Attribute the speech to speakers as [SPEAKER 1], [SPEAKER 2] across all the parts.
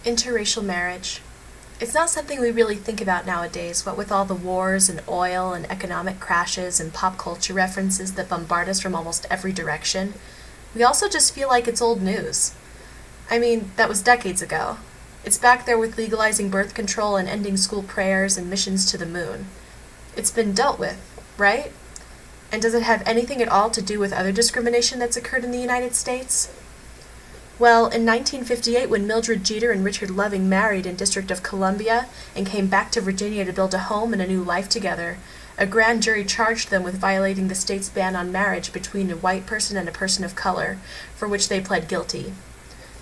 [SPEAKER 1] Interracial marriage. It's not something we really think about nowadays, what with all the wars and oil and economic crashes and pop culture references that bombard us from almost every direction. We also just feel like it's old news. I mean, that was decades ago. It's back there with legalizing birth control and ending school prayers and missions to the moon. It's been dealt with, right? And does it have anything at all to do with other discrimination that's occurred in the United States? Well, in 1958, when Mildred Jeter and Richard Loving married in District of Columbia and came back to Virginia to build a home and a new life together, a grand jury charged them with violating the state's ban on marriage between a white person and a person of color, for which they pled guilty.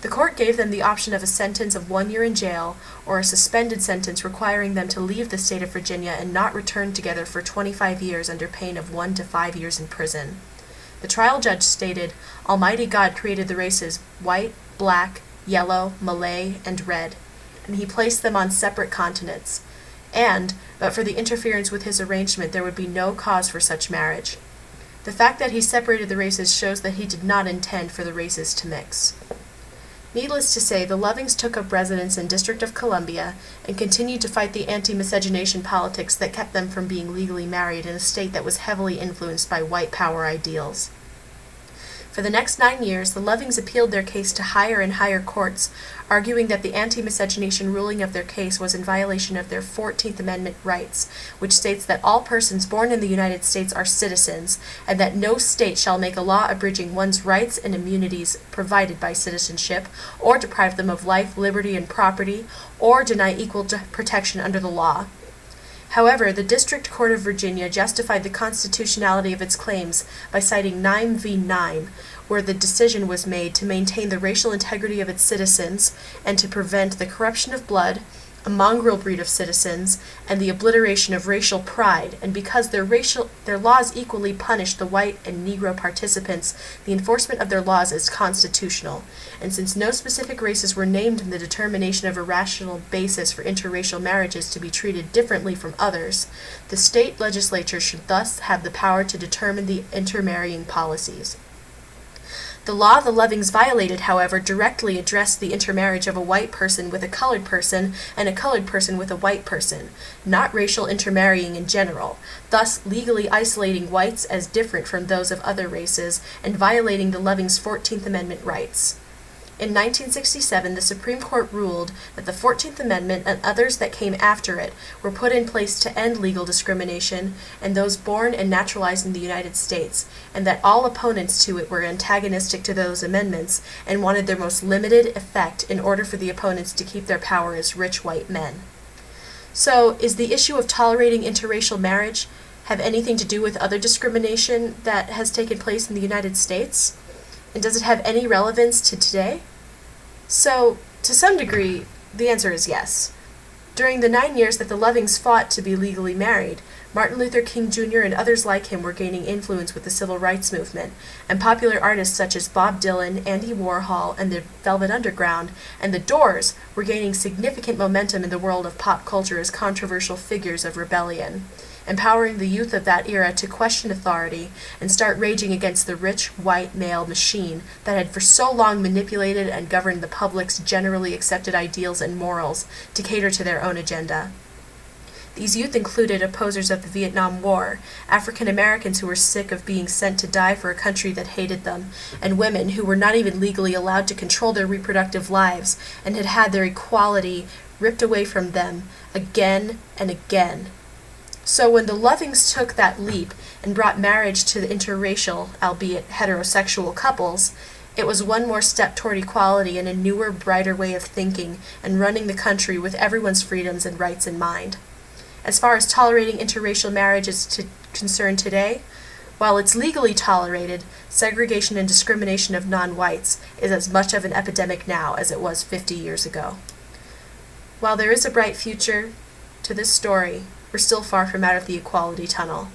[SPEAKER 1] The court gave them the option of a sentence of 1 year in jail or a suspended sentence requiring them to leave the state of Virginia and not return together for 25 years under pain of 1 to 5 years in prison. The trial judge stated, "Almighty God created the races white, black, yellow, Malay, and red, and he placed them on separate continents, and, but for the interference with his arrangement, there would be no cause for such marriage." The fact that he separated the races shows that he did not intend for the races to mix. Needless to say, the Lovings took up residence in District of Columbia and continued to fight the anti-miscegenation politics that kept them from being legally married in a state that was heavily influenced by white power ideals. For the next 9 years, the Lovings appealed their case to higher and higher courts, arguing that the anti-miscegenation ruling of their case was in violation of their 14th Amendment rights, which states that all persons born in the United States are citizens, and that no state shall make a law abridging one's rights and immunities provided by citizenship, or deprive them of life, liberty, and property, or deny equal protection under the law. However, the District Court of Virginia justified the constitutionality of its claims by citing 9 v. 9, where the decision was made to maintain the racial integrity of its citizens and to prevent the corruption of blood, a mongrel breed of citizens, and the obliteration of racial pride, and because their laws equally punished the white and Negro participants, the enforcement of their laws is constitutional. And since no specific races were named in the determination of a rational basis for interracial marriages to be treated differently from others, the state legislature should thus have the power to determine the intermarrying policies. The law the Lovings violated, however, directly addressed the intermarriage of a white person with a colored person and a colored person with a white person, not racial intermarrying in general, thus legally isolating whites as different from those of other races and violating the Lovings' 14th Amendment rights. In 1967, the Supreme Court ruled that the 14th Amendment and others that came after it were put in place to end legal discrimination and those born and naturalized in the United States, and that all opponents to it were antagonistic to those amendments and wanted their most limited effect in order for the opponents to keep their power as rich white men. So, is the issue of tolerating interracial marriage have anything to do with other discrimination that has taken place in the United States? And does it have any relevance to today? So, to some degree, the answer is yes. During the 9 years that the Lovings fought to be legally married, Martin Luther King Jr. and others like him were gaining influence with the civil rights movement, and popular artists such as Bob Dylan, Andy Warhol, and the Velvet Underground, and The Doors were gaining significant momentum in the world of pop culture as controversial figures of rebellion, empowering the youth of that era to question authority and start raging against the rich, white male machine that had for so long manipulated and governed the public's generally accepted ideals and morals to cater to their own agenda. These youth included opposers of the Vietnam War, African Americans who were sick of being sent to die for a country that hated them, and women who were not even legally allowed to control their reproductive lives and had had their equality ripped away from them again and again. So when the Lovings took that leap and brought marriage to the interracial, albeit heterosexual couples, it was one more step toward equality and a newer, brighter way of thinking and running the country with everyone's freedoms and rights in mind. As far as tolerating interracial marriage is concerned today, while it's legally tolerated, segregation and discrimination of non-whites is as much of an epidemic now as it was 50 years ago. While there is a bright future to this story, we're still far from out of the equality tunnel.